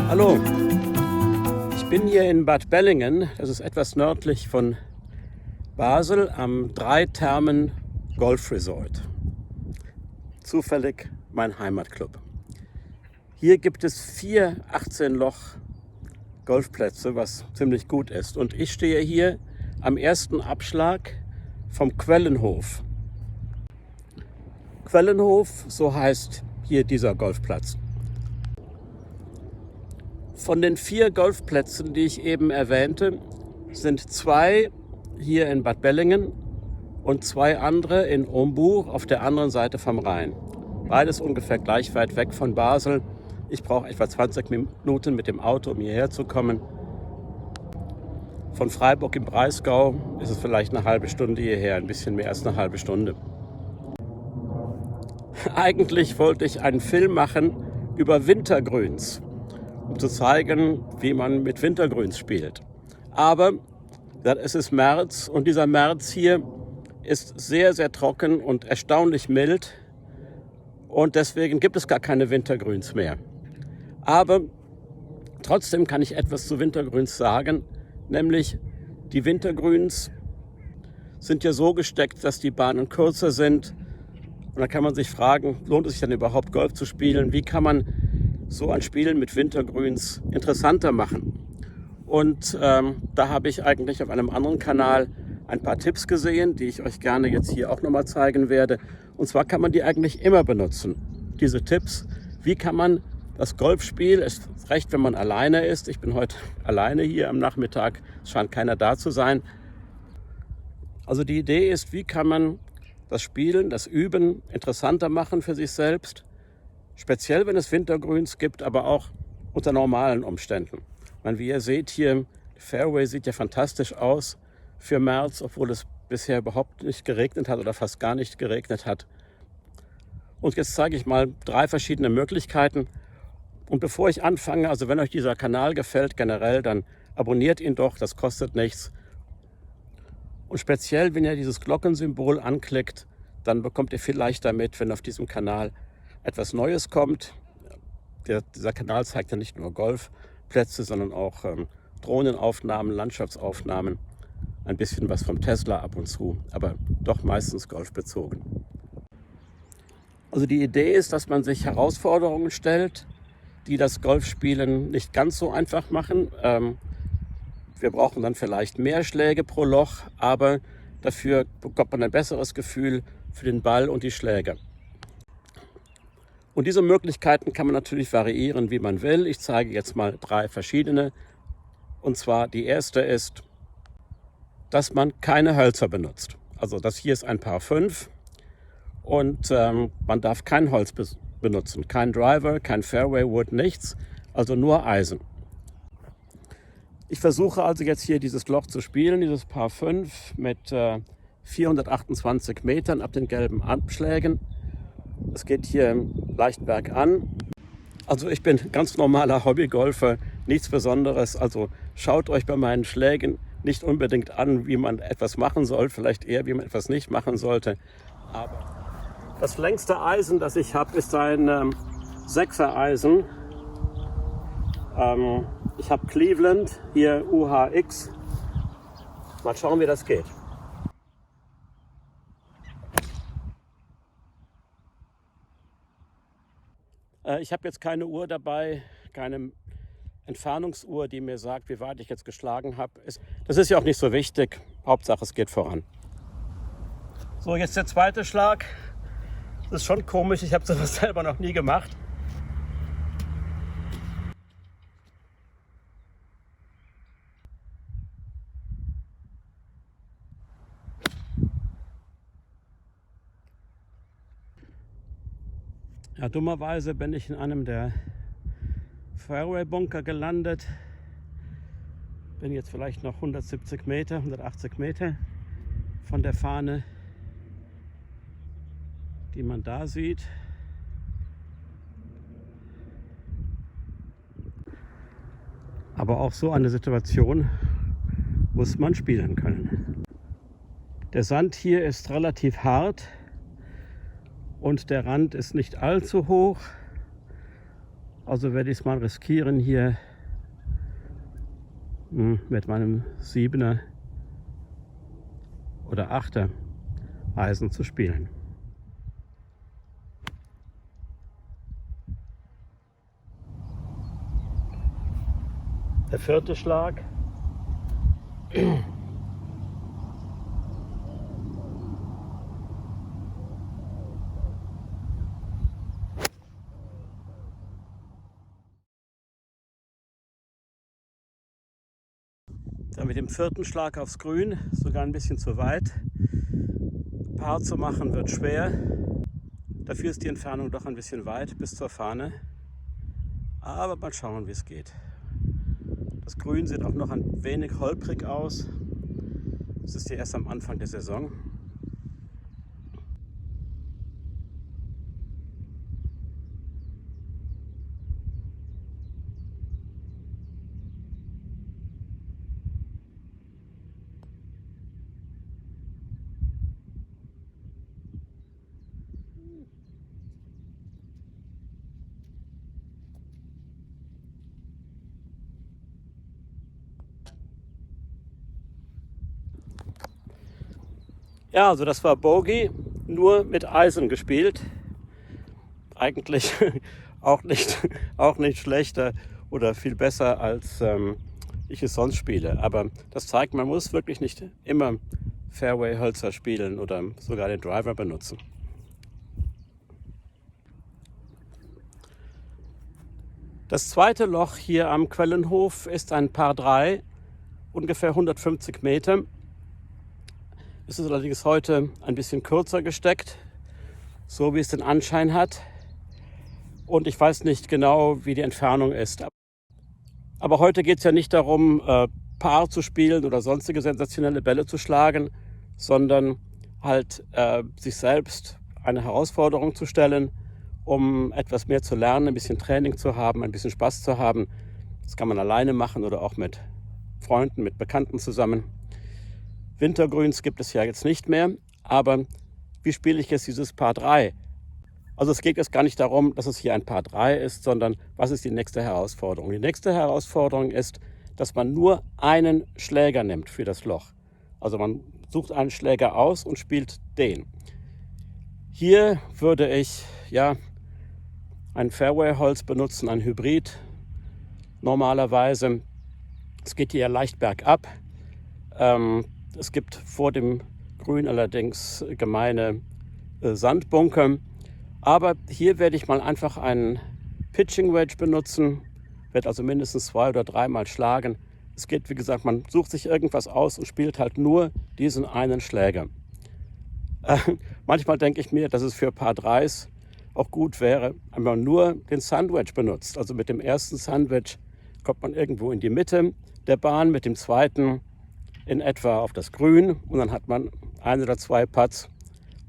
Hallo, ich bin hier in Bad Bellingen, das ist etwas nördlich von Basel, am Drei-Thermen Golf Resort. Zufällig mein Heimatclub. Hier gibt es 4 18-Loch Golfplätze, was ziemlich gut ist. Und ich stehe hier am ersten Abschlag vom Quellenhof. Quellenhof, so heißt hier dieser Golfplatz. Von den 4 Golfplätzen, die ich eben erwähnte, sind 2 hier in Bad Bellingen und 2 andere in Hombourg auf der anderen Seite vom Rhein. Beides ungefähr gleich weit weg von Basel. Ich brauche etwa 20 Minuten mit dem Auto, um hierher zu kommen. Von Freiburg im Breisgau ist es vielleicht eine halbe Stunde hierher, ein bisschen mehr als eine halbe Stunde. Eigentlich wollte ich einen Film machen über Wintergrüns, um zu zeigen, wie man mit Wintergrüns spielt. Aber es ist März und dieser März hier ist sehr, sehr trocken und erstaunlich mild. Und deswegen gibt es gar keine Wintergrüns mehr. Aber trotzdem kann ich etwas zu Wintergrüns sagen, nämlich die Wintergrüns sind ja so gesteckt, dass die Bahnen kürzer sind. Und da kann man sich fragen, lohnt es sich dann überhaupt Golf zu spielen? Wie kann man so ein Spielen mit Wintergrüns interessanter machen? Und da habe ich eigentlich auf einem anderen Kanal ein paar Tipps gesehen, die ich euch gerne jetzt hier auch nochmal zeigen werde. Und zwar kann man die eigentlich immer benutzen, diese Tipps. Wie kann man das Golfspiel, es ist recht, wenn man alleine ist. Ich bin heute alleine hier am Nachmittag, es scheint keiner da zu sein. Also die Idee ist, wie kann man das Spielen, das Üben interessanter machen für sich selbst. Speziell, wenn es Wintergrüns gibt, aber auch unter normalen Umständen. Wie ihr seht hier, die Fairway sieht ja fantastisch aus für März, obwohl es bisher überhaupt nicht geregnet hat oder fast gar nicht geregnet hat. Und jetzt zeige ich mal 3 verschiedene Möglichkeiten. Und bevor ich anfange, also wenn euch dieser Kanal gefällt generell, dann abonniert ihn doch, das kostet nichts. Und speziell, wenn ihr dieses Glockensymbol anklickt, dann bekommt ihr viel leichter mit, wenn auf diesem Kanal etwas Neues kommt. Dieser Kanal zeigt ja nicht nur Golfplätze, sondern auch Drohnenaufnahmen, Landschaftsaufnahmen, ein bisschen was vom Tesla ab und zu, aber doch meistens golfbezogen. Also die Idee ist, dass man sich Herausforderungen stellt, die das Golfspielen nicht ganz so einfach machen. Wir brauchen dann vielleicht mehr Schläge pro Loch, aber dafür bekommt man ein besseres Gefühl für den Ball und die Schläge. Und diese Möglichkeiten kann man natürlich variieren, wie man will. Ich zeige jetzt mal 3 verschiedene. Und zwar die erste ist, dass man keine Hölzer benutzt. Also das hier ist ein Par 5 und man darf kein Holz benutzen. Kein Driver, kein Fairway Wood, nichts. Also nur Eisen. Ich versuche also jetzt hier dieses Loch zu spielen, dieses Par 5 mit 428 Metern ab den gelben Abschlägen. Es geht hier leicht bergan. Also ich bin ganz normaler Hobbygolfer, nichts Besonderes. Also schaut euch bei meinen Schlägen nicht unbedingt an, wie man etwas machen soll, vielleicht eher, wie man etwas nicht machen sollte. Aber das längste Eisen, das ich habe, ist ein 6er Eisen. Ich habe Cleveland, hier UHX. Mal schauen, wie das geht. Ich habe jetzt keine Uhr dabei, keine Entfernungsuhr, die mir sagt, wie weit ich jetzt geschlagen habe. Das ist ja auch nicht so wichtig. Hauptsache, es geht voran. So, jetzt der zweite Schlag. Das ist schon komisch, ich habe sowas selber noch nie gemacht. Ja, dummerweise bin ich in einem der Fairway-Bunker gelandet. Bin jetzt vielleicht noch 170 Meter, 180 Meter von der Fahne, die man da sieht. Aber auch so eine Situation muss man spielen können. Der Sand hier ist relativ hart und der Rand ist nicht allzu hoch. Also werde ich es mal riskieren, hier mit meinem 7er oder 8er Eisen zu spielen. Der 4. Schlag. Dann mit dem 4. Schlag aufs Grün, sogar ein bisschen zu weit. Paar zu machen wird schwer. Dafür ist die Entfernung doch ein bisschen weit bis zur Fahne. Aber mal schauen, wie es geht. Das Grün sieht auch noch ein wenig holprig aus. Es ist ja erst am Anfang der Saison. Ja, also das war Bogey, nur mit Eisen gespielt. Eigentlich auch nicht schlechter oder viel besser, als ich es sonst spiele. Aber das zeigt, man muss wirklich nicht immer Fairway-Hölzer spielen oder sogar den Driver benutzen. Das zweite Loch hier am Quellenhof ist ein Par 3, ungefähr 150 Meter. Es ist allerdings heute ein bisschen kürzer gesteckt, so wie es den Anschein hat. Und ich weiß nicht genau, wie die Entfernung ist. Aber heute geht es ja nicht darum, Par zu spielen oder sonstige sensationelle Bälle zu schlagen, sondern halt sich selbst eine Herausforderung zu stellen, um etwas mehr zu lernen, ein bisschen Training zu haben, ein bisschen Spaß zu haben. Das kann man alleine machen oder auch mit Freunden, mit Bekannten zusammen. Wintergrüns gibt es ja jetzt nicht mehr, aber wie spiele ich jetzt dieses Par 3? Also es geht jetzt gar nicht darum, dass es hier ein Par 3 ist, sondern was ist die nächste Herausforderung? Die nächste Herausforderung ist, dass man nur einen Schläger nimmt für das Loch. Also man sucht einen Schläger aus und spielt den. Hier würde ich ein Fairway-Holz benutzen, ein Hybrid normalerweise. Es geht hier leicht bergab. Es gibt vor dem Grün allerdings gemeine Sandbunker. Aber hier werde ich mal einfach einen Pitching Wedge benutzen, werde also mindestens 2 oder 3 Mal schlagen. Es geht, wie gesagt, man sucht sich irgendwas aus und spielt halt nur diesen einen Schläger. Manchmal denke ich mir, dass es für Par 3s auch gut wäre, wenn man nur den Sandwedge benutzt. Also mit dem ersten Sandwedge kommt man irgendwo in die Mitte der Bahn, mit dem zweiten in etwa auf das Grün und dann hat man 1 oder 2 Putts,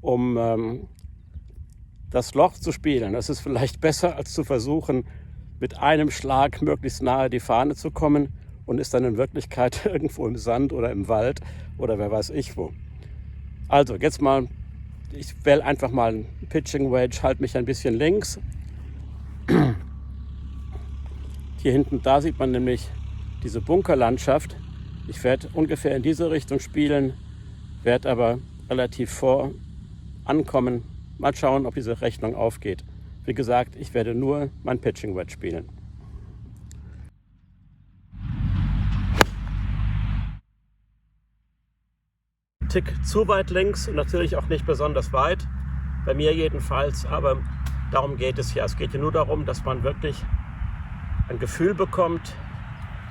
um das Loch zu spielen. Das ist vielleicht besser, als zu versuchen, mit einem Schlag möglichst nahe die Fahne zu kommen und ist dann in Wirklichkeit irgendwo im Sand oder im Wald oder wer weiß ich wo. Also jetzt mal, ich wähle einfach mal einen Pitching Wedge, halte mich ein bisschen links. Hier hinten, da sieht man nämlich diese Bunkerlandschaft. Ich werde ungefähr in diese Richtung spielen, werde aber relativ vor ankommen. Mal schauen, ob diese Rechnung aufgeht. Wie gesagt, ich werde nur mein Pitching Wedge spielen. Tick zu weit links und natürlich auch nicht besonders weit, bei mir jedenfalls, aber darum geht es ja. Es geht ja nur darum, dass man wirklich ein Gefühl bekommt,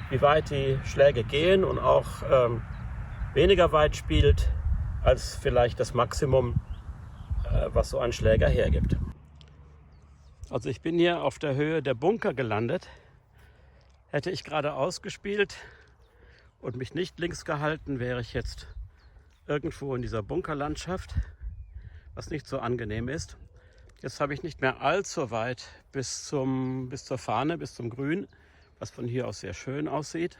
wie weit die Schläge gehen und auch weniger weit spielt als vielleicht das Maximum, was so ein Schläger hergibt. Also ich bin hier auf der Höhe der Bunker gelandet. Hätte ich geradeaus gespielt und mich nicht links gehalten, wäre ich jetzt irgendwo in dieser Bunkerlandschaft, was nicht so angenehm ist. Jetzt habe ich nicht mehr allzu weit bis zur Fahne, bis zum Grün, was von hier aus sehr schön aussieht.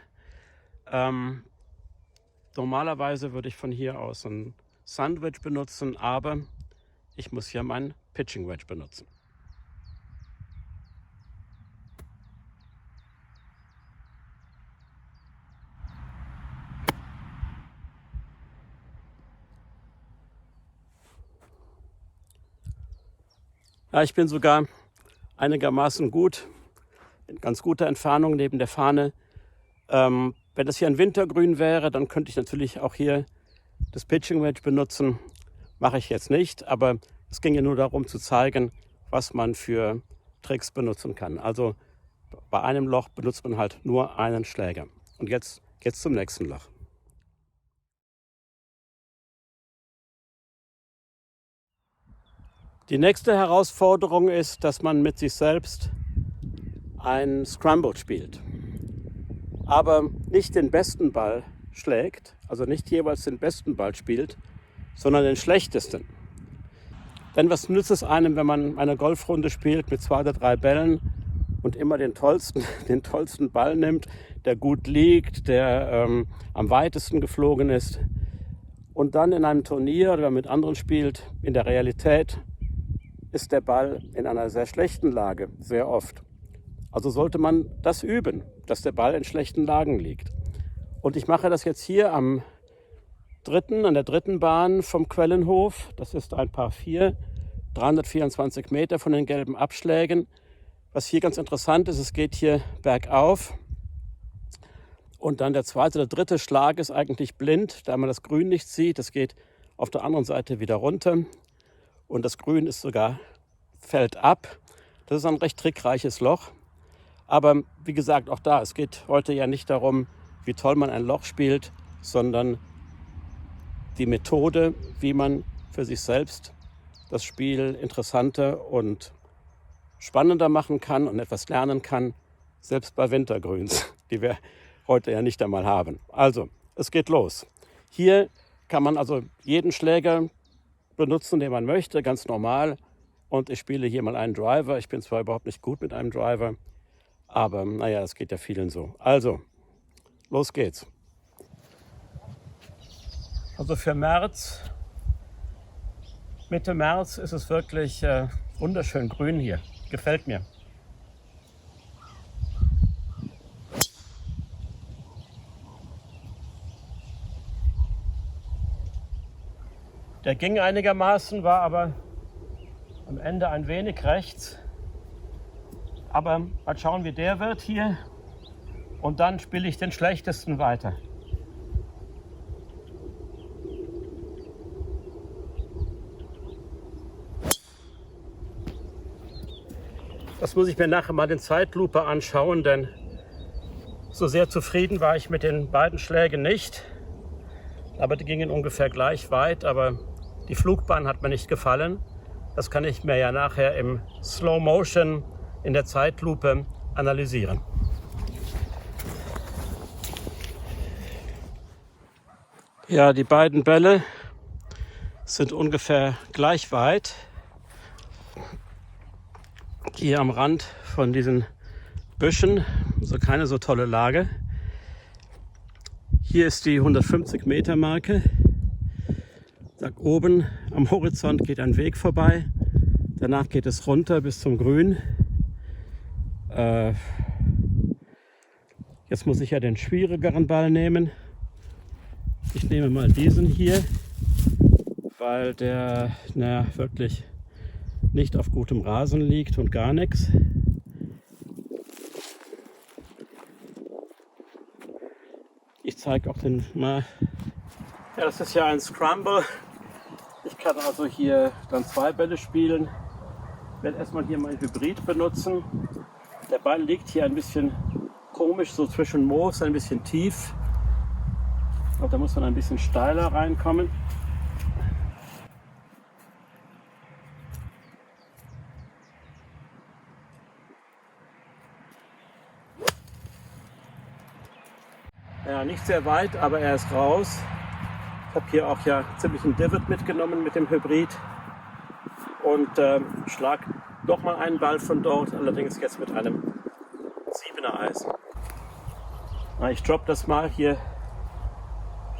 Normalerweise würde ich von hier aus einen Sandwedge benutzen, aber ich muss hier meinen Pitching Wedge benutzen. Ja, ich bin sogar einigermaßen gut, in ganz guter Entfernung neben der Fahne. Wenn das hier ein Wintergrün wäre, dann könnte ich natürlich auch hier das Pitching Wedge benutzen. Mache ich jetzt nicht, aber es ging ja nur darum zu zeigen, was man für Tricks benutzen kann. Also bei einem Loch benutzt man halt nur einen Schläger. Und jetzt geht's zum nächsten Loch. Die nächste Herausforderung ist, dass man mit sich selbst ein Scramble spielt. Aber nicht den besten Ball schlägt, also nicht jeweils den besten Ball spielt, sondern den schlechtesten. Denn was nützt es einem, wenn man eine Golfrunde spielt mit 2 oder 3 Bällen und immer den tollsten Ball nimmt, der gut liegt, der am weitesten geflogen ist und dann in einem Turnier oder mit anderen spielt, in der Realität ist der Ball in einer sehr schlechten Lage, sehr oft. Also sollte man das üben, dass der Ball in schlechten Lagen liegt. Und ich mache das jetzt hier an der dritten Bahn vom Quellenhof. Das ist ein Par 4, 324 Meter von den gelben Abschlägen. Was hier ganz interessant ist, es geht hier bergauf. Und dann der zweite oder dritte Schlag ist eigentlich blind, da man das Grün nicht sieht. Es geht auf der anderen Seite wieder runter. Und das Grün ist sogar, fällt ab. Das ist ein recht trickreiches Loch. Aber wie gesagt, auch da, es geht heute ja nicht darum, wie toll man ein Loch spielt, sondern die Methode, wie man für sich selbst das Spiel interessanter und spannender machen kann und etwas lernen kann, selbst bei Wintergrüns, die wir heute ja nicht einmal haben. Also, es geht los. Hier kann man also jeden Schläger benutzen, den man möchte, ganz normal. Und ich spiele hier mal einen Driver. Ich bin zwar überhaupt nicht gut mit einem Driver, aber naja, das geht ja vielen so. Also, los geht's. Also für März, Mitte März ist es wirklich wunderschön grün hier. Gefällt mir. Der ging einigermaßen, war aber am Ende ein wenig rechts. Aber mal schauen, wie der wird hier. Und dann spiele ich den schlechtesten weiter. Das muss ich mir nachher mal in Zeitlupe anschauen, denn so sehr zufrieden war ich mit den beiden Schlägen nicht. Aber die gingen ungefähr gleich weit, aber die Flugbahn hat mir nicht gefallen. Das kann ich mir ja nachher im Slow Motion in der Zeitlupe analysieren. Ja, die beiden Bälle sind ungefähr gleich weit. Hier am Rand von diesen Büschen, also keine so tolle Lage. Hier ist die 150 Meter Marke. Da oben am Horizont geht ein Weg vorbei. Danach geht es runter bis zum Grün. Jetzt muss ich ja den schwierigeren Ball nehmen. Ich nehme mal diesen hier, weil der wirklich nicht auf gutem Rasen liegt und gar nichts. Ich zeige auch den mal. Ja, das ist ja ein Scramble. Ich kann also hier dann 2 Bälle spielen. Ich werde erstmal hier mein Hybrid benutzen. Der Ball liegt hier ein bisschen komisch, so zwischen Moos, ein bisschen tief. Ich glaube, da muss man ein bisschen steiler reinkommen. Ja, nicht sehr weit, aber er ist raus. Ich habe hier auch ja ziemlich einen Divot mitgenommen mit dem Hybrid und schlag noch mal einen Ball von dort, allerdings jetzt mit einem 7er Eisen. Na, ich droppe das mal hier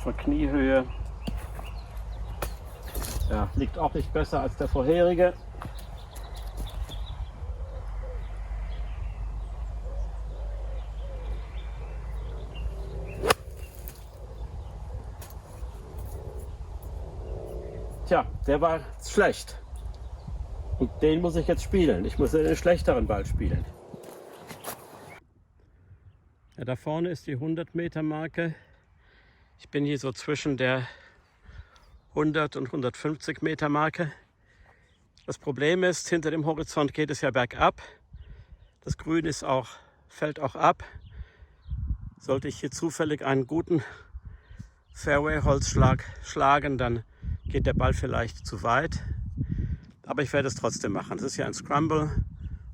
von Kniehöhe. Ja, liegt auch nicht besser als der vorherige. Tja, der war schlecht. Und den muss ich jetzt spielen. Ich muss den schlechteren Ball spielen. Ja, da vorne ist die 100-Meter-Marke. Ich bin hier so zwischen der 100 und 150 Meter Marke. Das Problem ist, hinter dem Horizont geht es ja bergab. Das Grün fällt auch ab. Sollte ich hier zufällig einen guten Fairway-Holzschlag schlagen, dann geht der Ball vielleicht zu weit. Aber ich werde es trotzdem machen. Es ist ja ein Scramble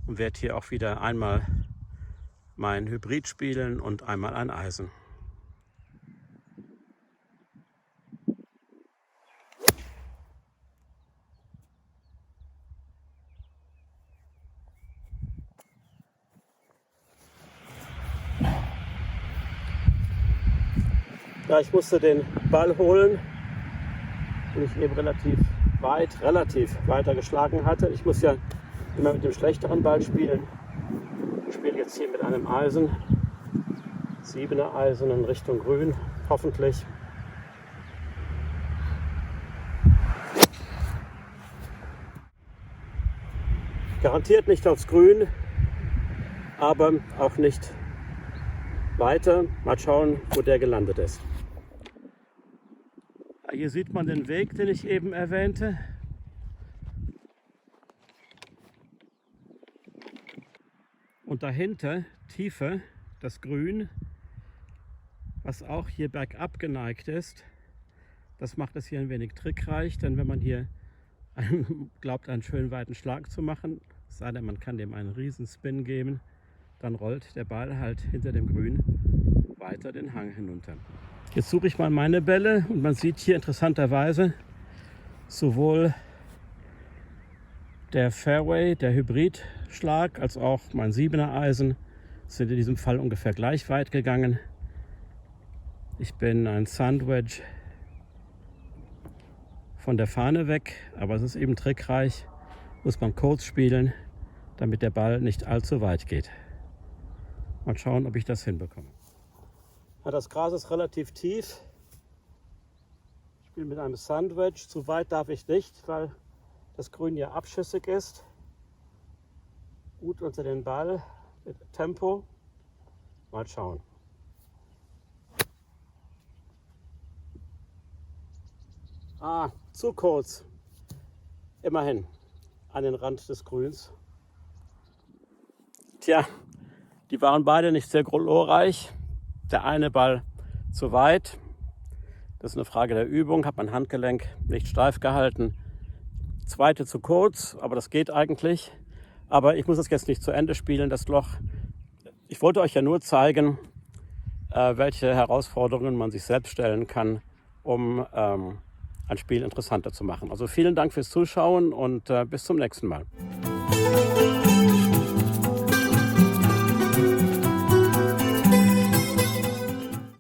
und werde hier auch wieder einmal mein Hybrid spielen und einmal ein Eisen. Ja, ich musste den Ball holen, den ich eben relativ weiter geschlagen hatte. Ich muss ja immer mit dem schlechteren Ball spielen. Ich spiele jetzt hier mit einem Eisen, 7er Eisen in Richtung Grün, hoffentlich. Garantiert nicht aufs Grün, aber auch nicht weiter. Mal schauen, wo der gelandet ist. Hier sieht man den Weg, den ich eben erwähnte. Und dahinter, tiefer, das Grün, was auch hier bergab geneigt ist. Das macht es hier ein wenig trickreich, denn wenn man hier glaubt, einen schönen weiten Schlag zu machen, es sei denn, man kann dem einen riesen Spin geben, dann rollt der Ball halt hinter dem Grün weiter den Hang hinunter. Jetzt suche ich mal meine Bälle und man sieht hier interessanterweise sowohl der Fairway, der Hybridschlag, als auch mein 7er Eisen sind in diesem Fall ungefähr gleich weit gegangen. Ich bin ein Sandwedge von der Fahne weg, aber es ist eben trickreich, muss man kurz spielen, damit der Ball nicht allzu weit geht. Mal schauen, ob ich das hinbekomme. Ja, das Gras ist relativ tief. Ich spiele mit einem Sandwedge. Zu weit darf ich nicht, weil das Grün ja abschüssig ist. Gut unter den Ball mit Tempo. Mal schauen. Zu kurz. Immerhin an den Rand des Grüns. Tja, die waren beide nicht sehr glorreich. Der eine Ball zu weit. Das ist eine Frage der Übung. Hat mein Handgelenk nicht steif gehalten. Zweite zu kurz, aber das geht eigentlich. Aber ich muss das jetzt nicht zu Ende spielen, das Loch. Ich wollte euch ja nur zeigen, welche Herausforderungen man sich selbst stellen kann, um ein Spiel interessanter zu machen. Also vielen Dank fürs Zuschauen und bis zum nächsten Mal.